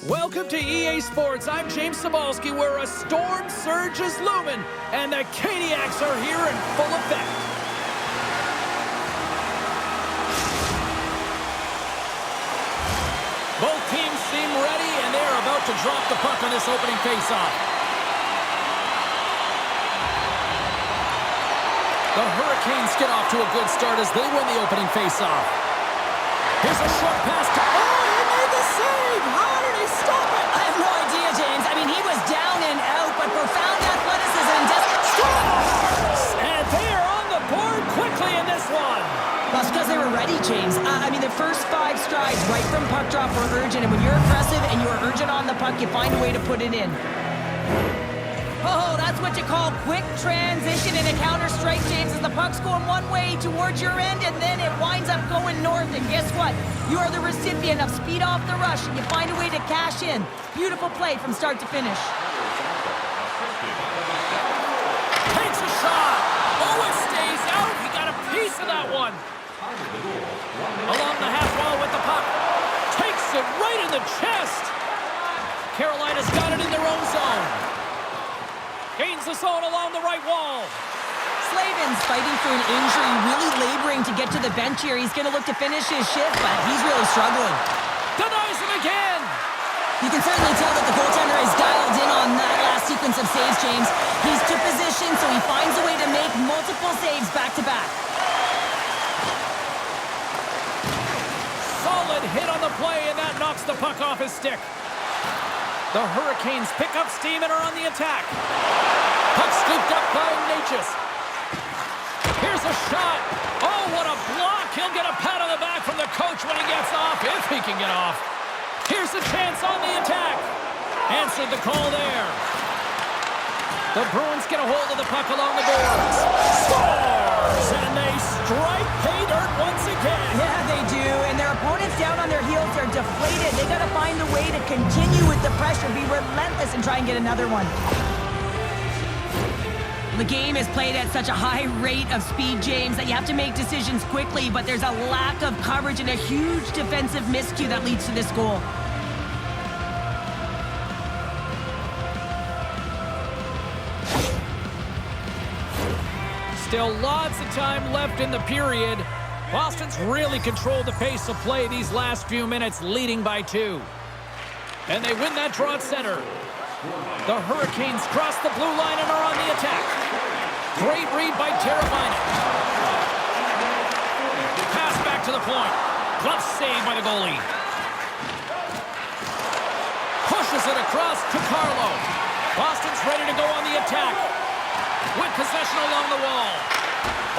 Welcome to EA Sports. I'm James Cybulski, where a storm surge is looming, and the Caniacs are here in full effect. Both teams seem ready, and they're about to drop the puck on this opening faceoff. The Hurricanes get off to a good start as they win the opening faceoff. Here's a short pass to... Oh, he made the save! How did he stop it? I have no idea, James. I mean, he was down and out, but profound athleticism just... Scores! And they are on the board quickly in this one. That's because they were ready, James. I mean, the first 5 strides right from puck drop were urgent, and when you're aggressive and you're urgent on the puck, you find a way to put it in. Oh, that's what you call quick transition in a counter-strike, James, as the puck's going one way towards your end, and then it winds up going north, and guess what? You are the recipient of speed off the rush, and you find a way to cash in. Beautiful play from start to finish. Takes a shot. Oh, it stays out. He got a piece of that one. Along the half wall with the puck. Takes it right in the chest. Carolina's got it in their own zone. Gains the zone along the right wall. Slavin's fighting for an injury, really laboring to get to the bench here. He's going to look to finish his shift, but he's really struggling. Denies him again. You can certainly tell that the goaltender is dialed in on that last sequence of saves, James. He's to position, so he finds a way to make multiple saves back-to-back. Solid hit on the play, and that knocks the puck off his stick. The Hurricanes pick up steam and are on the attack. Puck scooped up by Natchez. Here's a shot. Oh, what a block. He'll get a pat on the back from the coach when he gets off, if he can get off. Here's a chance on the attack. Answered the call there. The Bruins get a hold of the puck along the boards. Scores! And they strike pay dirt once again. Yeah, they do. And their opponents down on their heels are deflated. They got to find a way to continue with the pressure, be relentless, and try and get another one. The game is played at such a high rate of speed, James, that you have to make decisions quickly, but there's a lack of coverage and a huge defensive miscue that leads to this goal. Still lots of time left in the period. Boston's really controlled the pace of play these last few minutes, leading by 2. And they win that draw at center. The Hurricanes cross the blue line and are on the attack. Great read by Teravainen. Pass back to the point. Glove save by the goalie. Pushes it across to Carlo. Boston's ready to go on the attack. With possession along the wall.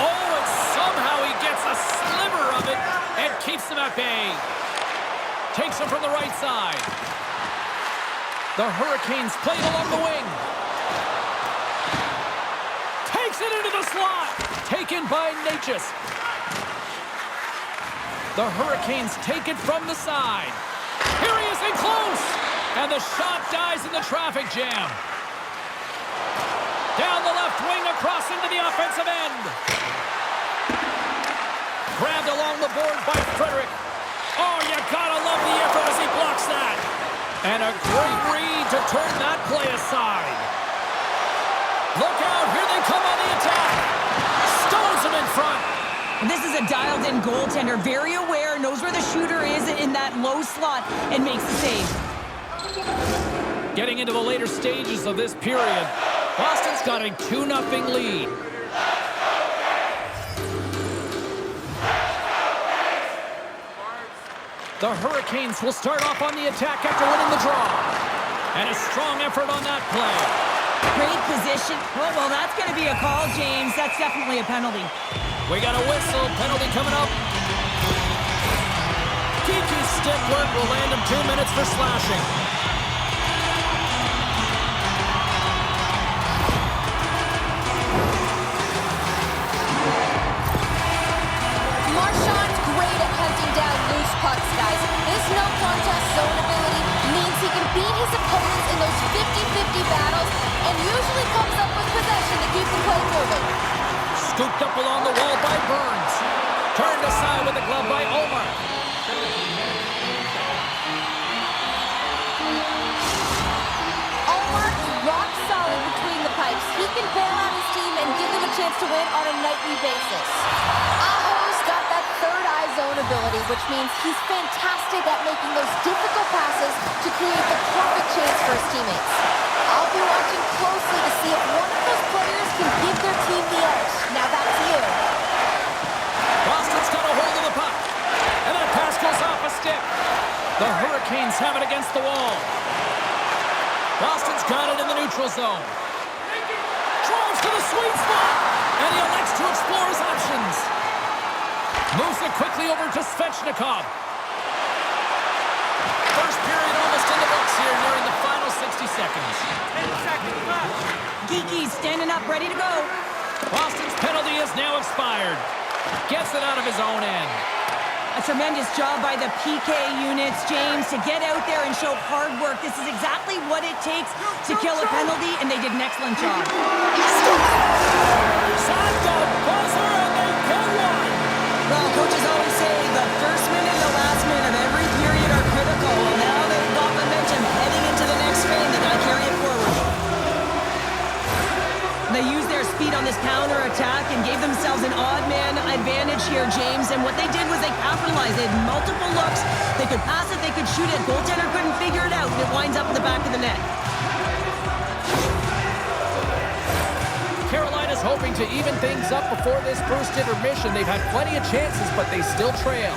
Oh, and somehow he gets a sliver of it and keeps them at bay. Takes him from the right side. The Hurricanes play it along the wing. Takes it into the slot. Taken by Natchez. The Hurricanes take it from the side. Here he is in close. And the shot dies in the traffic jam. Down the left wing, across into the offensive end. Grabbed along the board by Frederick. Oh, you gotta love the effort as he blocks that. And a great read to turn that play aside. Look out, here they come on the attack. Stones him in front. This is a dialed-in goaltender, very aware, knows where the shooter is in that low slot, and makes the save. Getting into the later stages of this period, Boston's got a 2-0 lead. The Hurricanes will start off on the attack after winning the draw. And a strong effort on that play. Great position. Oh, well, that's going to be a call, James. That's definitely a penalty. We got a whistle. Penalty coming up. Geeky's stick work will land him 2 minutes for slashing. Pucks, guys. This no-contest zone ability means he can beat his opponents in those 50-50 battles and usually comes up with possession to keep the play moving. Scooped up along the wall by Burns. Turned aside with a glove by Omar. can bail out his team and give them a chance to win on a nightly basis. Aho's got that third eye zone ability, which means he's fantastic at making those difficult passes to create the perfect chance for his teammates. I'll be watching closely to see if one of those players can give their team the edge. Now back to you. Boston's got a hold of the puck. And that pass goes off a stick. The Hurricanes have it against the wall. Boston's got it in the neutral zone. Drives to the sweet spot. And he elects to explore his options. Moves it quickly over to Svechnikov. First period almost in the books here nearing the final 60 seconds. 10 seconds left. Geeky's standing up, ready to go. Boston's penalty is now expired. Gets it out of his own end. A tremendous job by the PK units, James, to get out there and show hard work. This is exactly what it takes to kill a penalty, and they did an excellent job. Shot the buzzer, and they get one. Well, coaches always say the first minute and the last minute of every period are critical. Well, now they've got momentum heading into the next frame. They got to carry it forward. They used their speed on this counter-attack and gave themselves an odd-man advantage here, James. And what they did was they capitalized. They had multiple looks. They could pass it, they could shoot it. Goaltender couldn't figure it out, and it winds up in the back of the net. Carolina's hoping to even things up before this first intermission. They've had plenty of chances, but they still trail.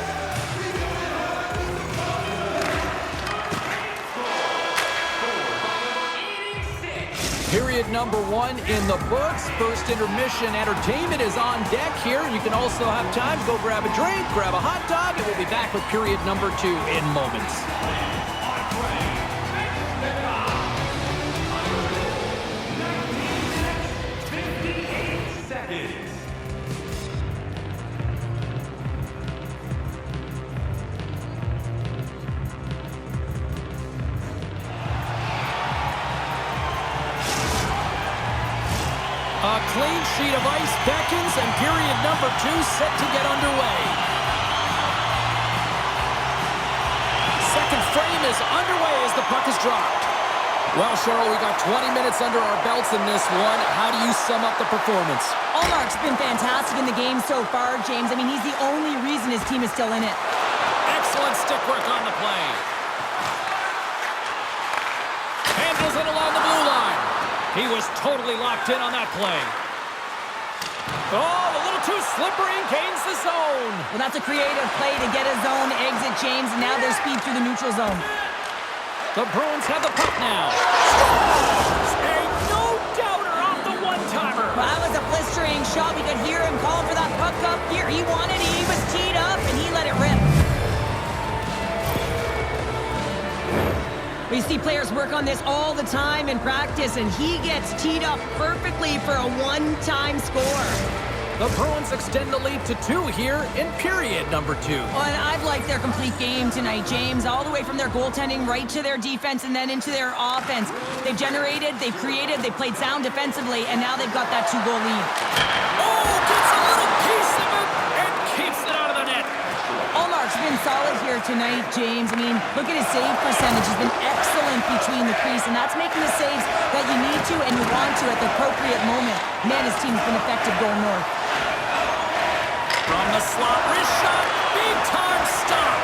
Period number 1 in the books. First intermission entertainment is on deck here. You can also have time to go grab a drink, grab a hot dog, and we'll be back with period number 2 in moments. A clean sheet of ice beckons, and period number 2 set to get underway. Second frame is underway as the puck is dropped. Well, Cheryl, we got 20 minutes under our belts in this one. How do you sum up the performance? Allmark's been fantastic in the game so far, James. I mean, he's the only reason his team is still in it. Excellent stick work on the play. Handles it along the blue line. He was totally locked in on that play. Oh, a little too slippery and gains the zone. Well, that's a creative play to get a zone exit, James, and now they're speed through the neutral zone. The Bruins have the puck now. Scores! A no-doubter off the one-timer. Well, that was a blistering shot. We could hear him calling for that puck up here. He wanted it. He was teed up, and he let it rip. We see players work on this all the time in practice, and he gets teed up perfectly for a one-time score. The Bruins extend the lead to 2 here in period number 2. Oh, and I've liked their complete game tonight, James, all the way from their goaltending right to their defense and then into their offense. They've generated, they've created, they've played sound defensively, and now they've got that 2-goal lead. Oh, gets a little piece of it and keeps it out of the net. Allmark's been solid here tonight, James. I mean, look at his save percentage. He's been excellent between the crease, and that's making the saves that you need to and you want to at the appropriate moment. Man, his team's been effective going north. From the slot, wrist shot, big-time stop.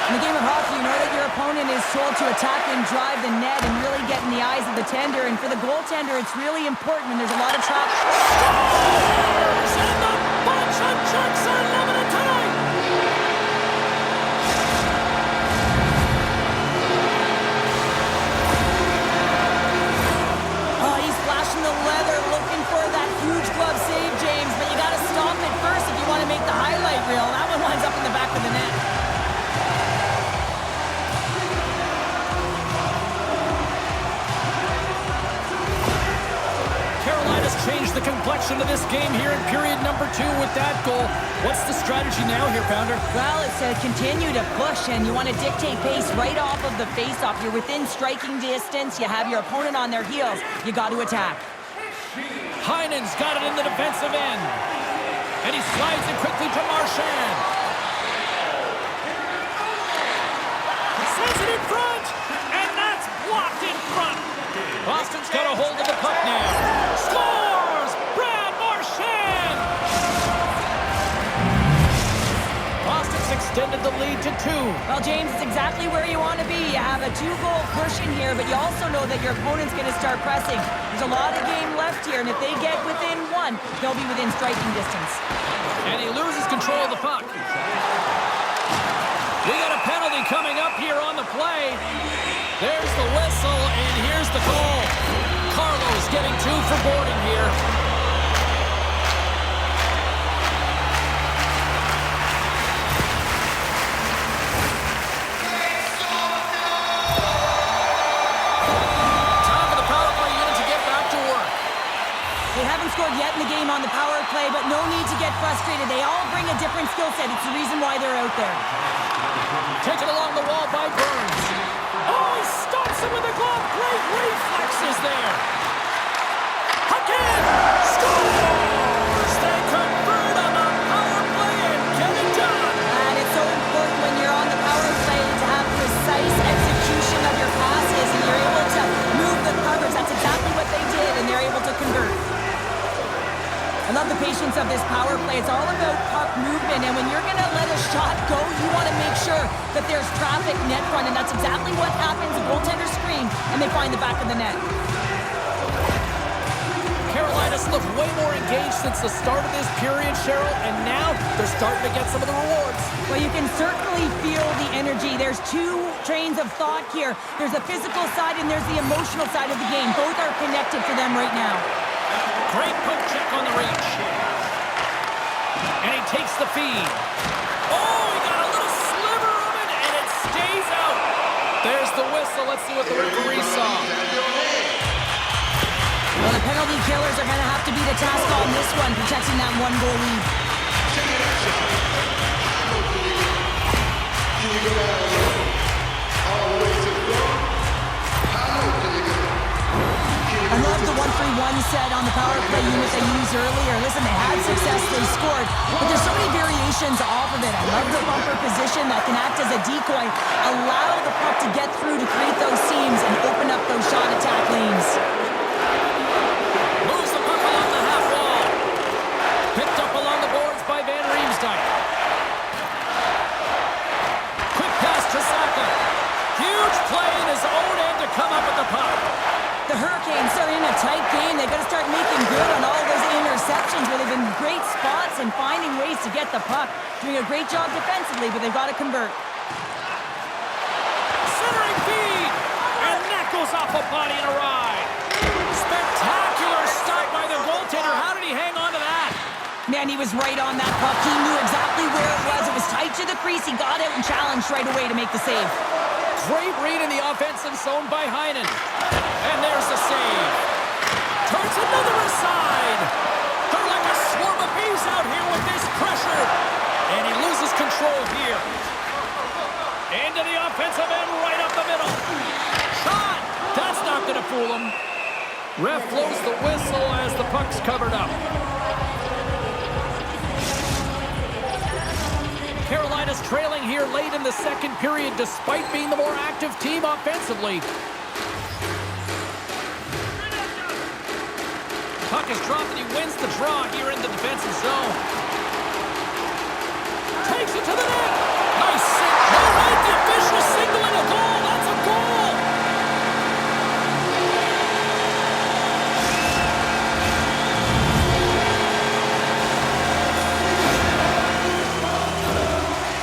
In the game of hockey, you know that your opponent is told to attack and drive the net and really get in the eyes of the tender. And for the goaltender, it's really important when there's a lot of trap. Scores! And the bunch of Jets are loving it tonight. Oh, he's flashing the leather, looking for that huge glove save, James. But you got to stop it first if you want to make the highlight reel. That one winds up in the back of the net. Carolina's changed the complexion of this game here in period number 2 with that goal. What's the strategy now here, Pounder? Well, it's to continue to push, and you want to dictate pace right off of the face-off. You're within striking distance. You have your opponent on their heels. You got to attack. Heinen's got it in the defensive end. And he slides it quickly to Marchand. Sends it in front, and that's blocked in front. Boston's got a hold of the puck now. Score! extended the lead to 2. Well, James, it's exactly where you want to be. You have a 2-goal cushion here, but you also know that your opponent's going to start pressing. There's a lot of game left here, and if they get within 1, they'll be within striking distance. And he loses control of the puck. We got a penalty coming up here on the play. There's the whistle, and here's the goal. Carlos getting 2 for boarding here. Time for the power play unit to get back to work. They haven't scored yet in the game on the power play, but no need to get frustrated. They all bring a different skill set. It's the reason why they're out there. Taken along the wall by Burns. Oh, he stops him with a glove. Great reflexes there. Again, scores! They convert on the power play and get it done. And it's so important when you're on the power play to have precise execution of your passes, and you're able to move the covers. That's exactly what they did, and they're able to convert. I love the patience of this power play. It's all about puck movement, and when you're going to let a shot go, you want to make sure that there's traffic net front, and that's exactly what happens. The goaltender scream, and they find the back of the net. Carolina's looked way more engaged since the start of this period, Cheryl, and now they're starting to get some of the rewards. Well, you can certainly feel the energy. There's 2 trains of thought here. There's the physical side, and there's the emotional side of the game. Both are connected for them right now. Great poke check on the reach. And he takes the feed. Oh, he got a little sliver of it, and it stays out. There's the whistle. Let's see what the referee saw. Well, the penalty killers are going to have to be the task on this one, protecting that 1-goal lead. I love the 1-3-1 set on the power play unit they used earlier. Listen, they had success, they scored, but there's so many variations off of it. I love the bumper position that can act as a decoy, allow the puck to get through to create those seams and open up those shot attack lanes. Moves the puck along the half wall. Picked up along the boards by Van Riemsdyk. Quick pass to Saka. Huge play in his own end to come up with the puck. The Hurricanes are in a tight game. They've got to start making good on all those interceptions where they've been in great spots and finding ways to get the puck. Doing a great job defensively, but they've got to convert. Centering feed. And that goes off a body and a ride. Spectacular stop by the goaltender. How did he hang on to that? Man, he was right on that puck. He knew exactly where it was. It was tight to the crease. He got out and challenged right away to make the save. Great read in the offensive zone by Heinen. And there's the save. Turns another aside. They're like a swarm of bees out here with this pressure. And he loses control here. Into the offensive end, right up the middle. Shot! That's not going to fool him. Ref blows the whistle as the puck's covered up. Carolina's trailing here late in the second period despite being the more active team offensively. Puck is dropped and he wins the draw here in the defensive zone. Takes it to the net. Nice save. All right, the official signaling a goal. That's a goal.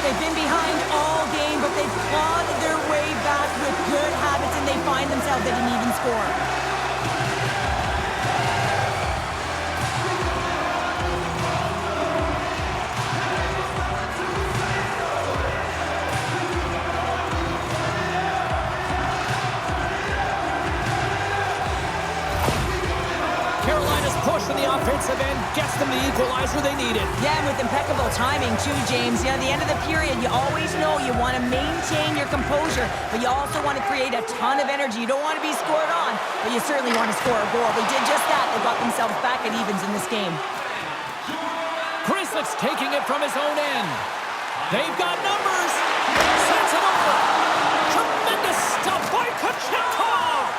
They've been behind all game, but they've clawed their way back with good habits, and they find themselves they didn't even score. Carolina's push in the offensive end gets them the equalizer they needed. Yeah, and with impeccable timing, too, James. At the end of the period, you always know you want to maintain your composure, but you also want to create a ton of energy. You don't want to be scored on, but you certainly want to score a goal. They did just that. They got themselves back at evens in this game. Chrislick's taking it from his own end. They've got numbers. Sends it over. Tremendous stuff by Kochetkov.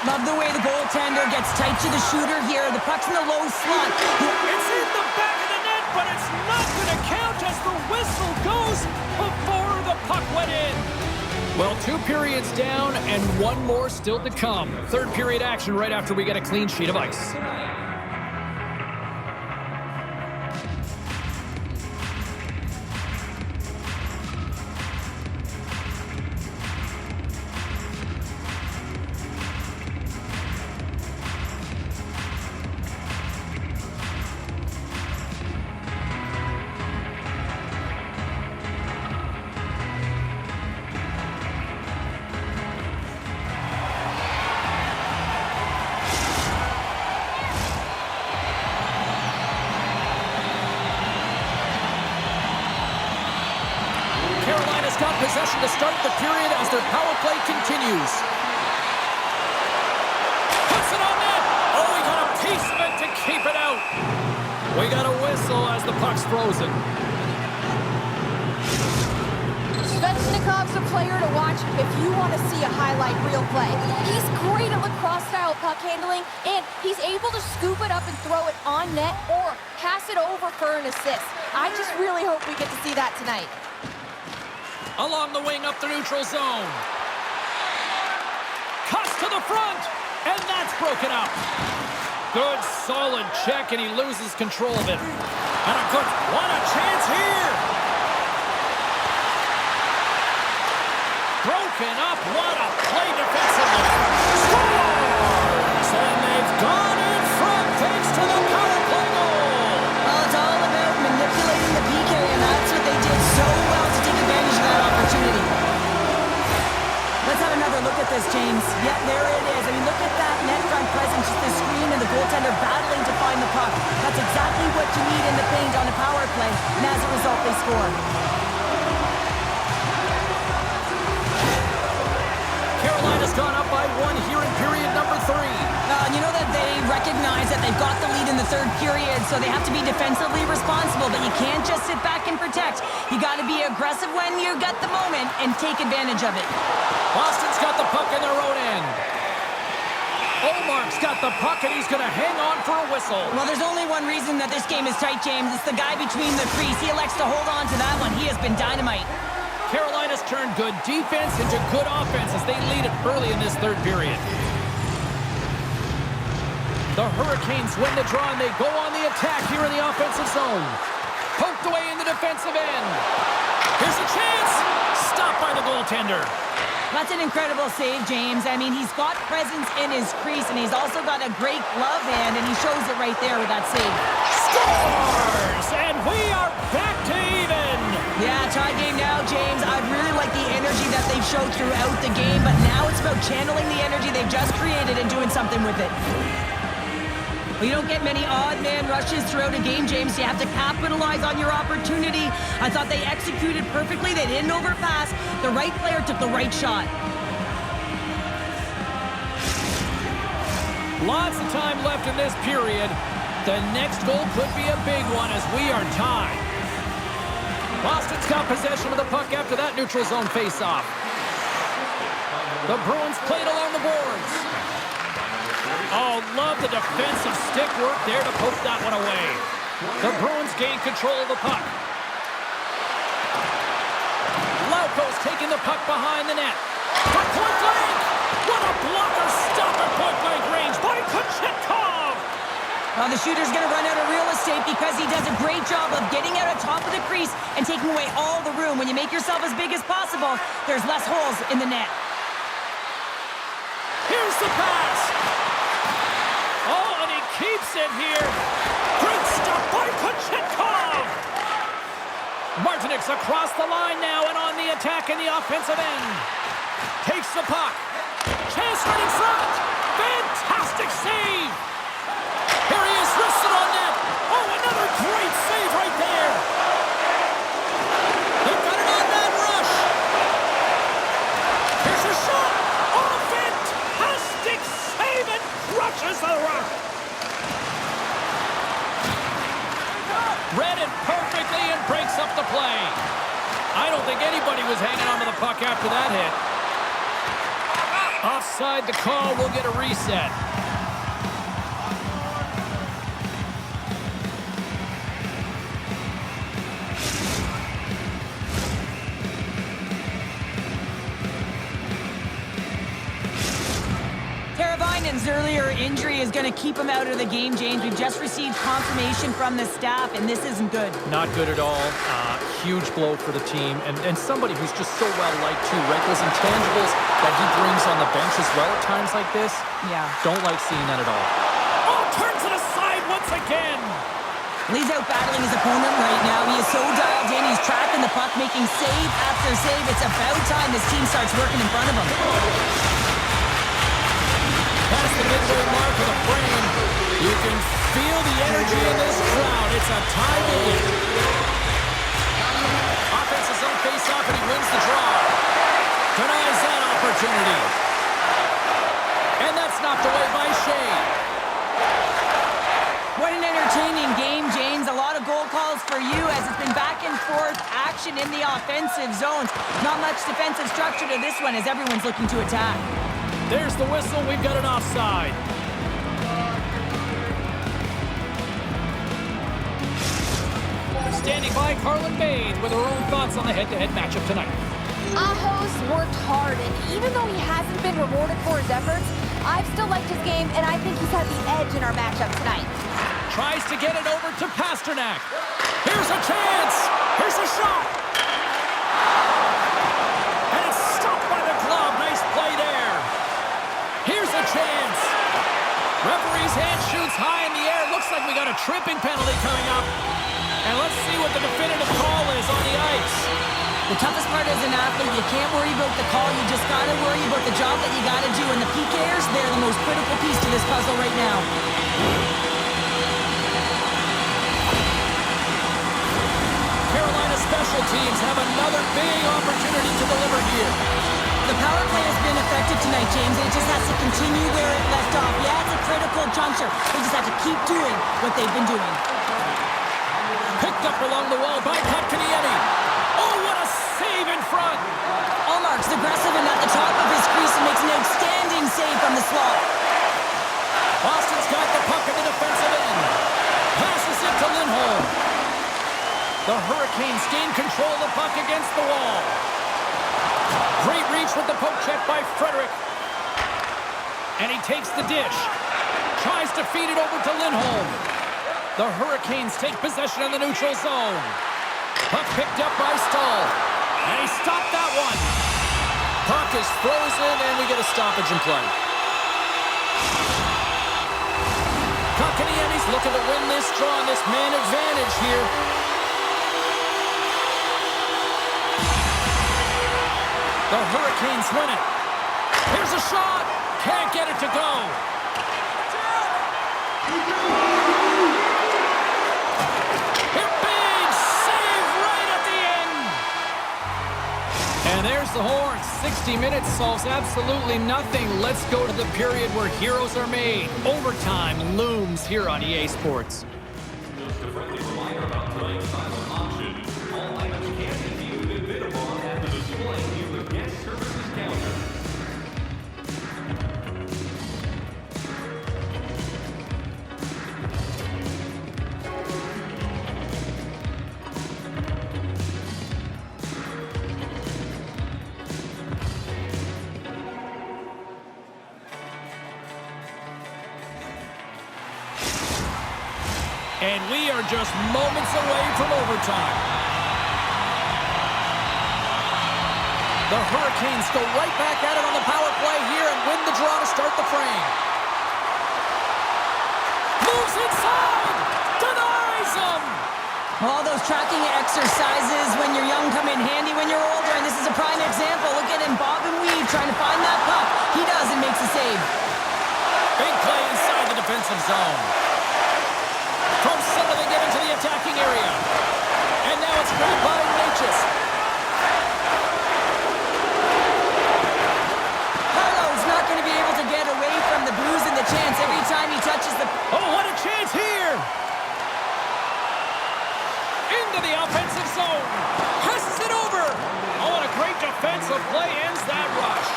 Love the way the goaltender gets tight to the shooter here. The puck's in the low slot. It's in the back of the net, but it's not going to count as the whistle goes Well, 2 periods down and 1 more still to come. Third period action right after we get a clean sheet of ice. Got possession to start the period as their power play continues. Puts it on net. Oh, we got a piece of it to keep it out. We got a whistle as the puck's frozen. Svechnikov's a player to watch if you want to see a highlight reel play. He's great at lacrosse-style puck handling, and he's able to scoop it up and throw it on net or pass it over for an assist. I just really hope we get to see that tonight. Along the wing up the neutral zone. Cuts to the front, and that's broken up. Good, solid check, and he loses control of it. And a good, what a chance here! Broken up, what a play defensively. Scores! And they've gone in front thanks to the power play goal. Well, it's all about manipulating the PK, and that's what they did so well to take advantage of that opportunity. Let's have another look at this, James. Yeah, there it is. I mean, look at that net front presence, just the screen and the goaltender battling to find the puck. That's exactly what you need in the paint on a power play, and as a result, they score. Carolina's gone up by 1 here in period number 3. You know that they recognize that they've got the lead in the third period, so they have to be defensively responsible, but you can't just sit back and protect. You got to be aggressive when you get the moment and take advantage of it. Boston's got the puck in their own end. Omark's got the puck, and he's going to hang on for a whistle. Well, there's only one reason that this game is tight, James. It's the guy between the crease. He elects to hold on to that one. He has been dynamite. Carolina's turned good defense into good offense as they lead it early in this third period. The Hurricanes win the draw, and they go on the attack here in the offensive zone. Poked away in the defensive end. Here's a chance. Stopped by the goaltender. That's an incredible save, James. I mean, he's got presence in his crease, and he's also got a great glove hand, and he shows it right there with that save. Scores! And we are back to even. Yeah, tie game now, James. I really like the energy that they've showed throughout the game, but now it's about channeling the energy they've just created and doing something with it. Well, you don't get many odd man rushes throughout a game, James. You have to capitalize on your opportunity. I thought they executed perfectly. They didn't overpass. The right player took the right shot. Lots of time left in this period. The next goal could be a big one as we are tied. Boston's got possession of the puck after that neutral zone faceoff. The Bruins played along the boards. Oh, love the defensive stick work there to poke that one away. The Bruins gain control of the puck. Lauko's taking the puck behind the net. For point blank! What a blocker stop at point blank range by Kochetkov! The shooter's going to run out of real estate because he does a great job of getting out on top of the crease and taking away all the room. When you make yourself as big as possible, there's less holes in the net. Here's the pass. Oh, and he keeps it here. Great stop by Kochetkov. Martinik's across the line now and on the attack in the offensive end. Takes the puck. Chance right in front. Fantastic save. Here he is, wristed on net. Oh, another great save right there. They've got an on-man rush. Here's a shot. Oh, fantastic save and crushes the rush. Read it perfectly and breaks up the play. I don't think anybody was hanging on to the puck after that hit. Offside the call, we'll get a reset. Ryan's earlier injury is going to keep him out of the game, James. We've just received confirmation from the staff, and this isn't good. Not good at all. Huge blow for the team, and somebody who's just so well-liked, too, right? Those intangibles that he brings on the bench as well at times like this. Yeah. Don't like seeing that at all. Oh, turns it aside once again. He's out battling his opponent right now. He is so dialed in. He's tracking the puck, making save after save. It's about time this team starts working in front of him. Past the midway mark of the frame. You can feel the energy in this crowd. It's a tie game. Offense is on face-off, and he wins the draw. Denies that opportunity. And that's knocked away by Shea. What an entertaining game, James. A lot of goal calls for you as it's been back and forth action in the offensive zones. Not much defensive structure to this one as everyone's looking to attack. There's the whistle. We've got an offside. Standing by, Carlin Bain with her own thoughts on the head-to-head matchup tonight. Aho's worked hard, and even though he hasn't been rewarded for his efforts, I've still liked his game, and I think he's had the edge in our matchup tonight. Tries to get it over to Pasternak. Here's a chance. Here's a shot. And it's stopped by the glove. Nice play there. Here's a chance. Referee's hand shoots high in the air. Looks like we got a tripping penalty coming up. And let's see what the definitive call is on the ice. The toughest part as an athlete, you can't worry about the call. You just got to worry about the job that you got to do. And the PKers, they're the most critical piece to this puzzle right now. Carolina special teams have another big opportunity to deliver here. The power play has been effective tonight, James, and it just has to continue where it left off. Yeah, it's a critical juncture. They just have to keep doing what they've been doing. Picked up along the wall by Kotkaniemi. Oh, what a save in front. Allmark's aggressive and at the top of his crease and makes an outstanding save from the slot. Boston's got the puck in the defensive end. Passes it to Lindholm. The Hurricanes gain control of the puck against the wall. Great reach with the poke check by Frederick. And he takes the dish. Tries to feed it over to Lindholm. The Hurricanes take possession in the neutral zone. Puck picked up by Stahl. And he stopped that one. Puck is frozen, and we get a stoppage in play. Kotkaniemi's looking to win this draw on this man advantage here. The Hurricanes win it. Here's a shot. Can't get it to go. And there's the horn. 60 minutes solves absolutely nothing. Let's go to the period where heroes are made. Overtime looms here on EA Sports. Just a friendly reminder about tonight's silent auction. All items can be viewed and bid upon at the display near the guest services counter. And we are just moments away from overtime. The Hurricanes go right back at it on the power play here and win the draw to start the frame. Moves inside! Denies him! All those tracking exercises when you're young come in handy when you're older, and this is a prime example. Look at him bob and weave trying to find that puck. He does and makes a save. Big play inside the defensive zone. From center, they get into the attacking area. And now it's grabbed by Natchez. Harlow's not going to be able to get away from the Blues and the chance every time he touches the... Oh, what a chance here! Into the offensive zone. Passes it over. Oh, and a great defensive play ends that rush.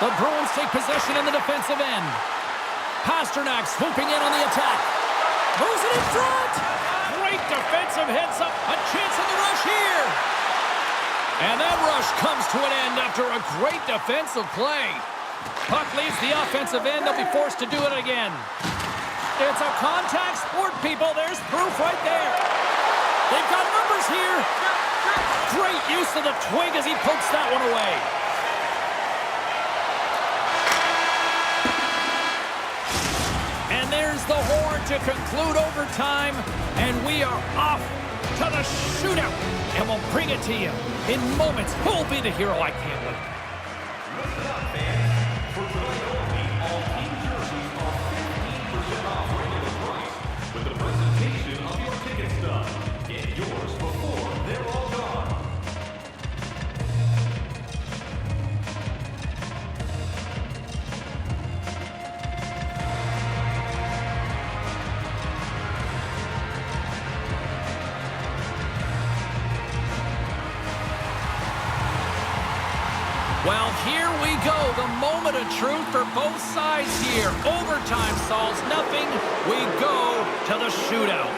The Bruins take possession in the defensive end. Pasternak swooping in on the attack. Moves it in front. Great defensive heads-up. A chance in the rush here. And that rush comes to an end after a great defensive play. Puck leaves the offensive end. They'll be forced to do it again. It's a contact sport, people. There's proof right there. They've got numbers here. Great use of the twig as he pokes that one away. And there's the horn to conclude overtime. And we are off to the shootout. And we'll bring it to you in moments. Who'll be the hero? I can't wait. Listen up, fans. For tonight only, all team jerseys are 15% off regular price with the presentation of your ticket stub. Get yours before they're all gone. Well, here we go. The moment of truth for both sides here. Overtime solves nothing. We go to the shootout.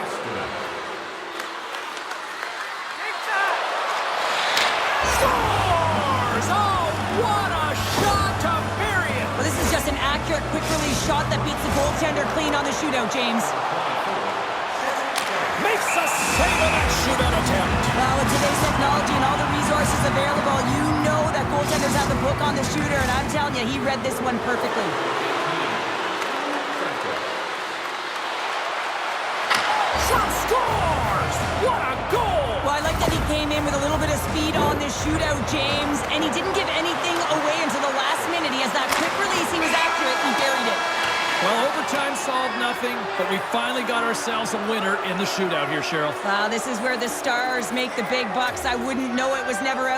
Scores! Oh, what a shot to bury it! Well, this is just an accurate, quick-release shot that beats the goaltender clean on the shootout, James. Makes a save on that shootout attempt. Well, with today's technology and all the resources available, you know that goaltenders have the book on the shooter, and I'm telling you, he read this one perfectly. Shot scores! What a goal! Well, I like that he came in with a little bit of speed on this shootout, James, and he didn't give anything away until the last minute. He has that quick release, he was accurate, he buried it. Well, overtime solved nothing, but we finally got ourselves a winner in the shootout here, Cheryl. Wow, this is where the stars make the big bucks. I wouldn't know it was never out.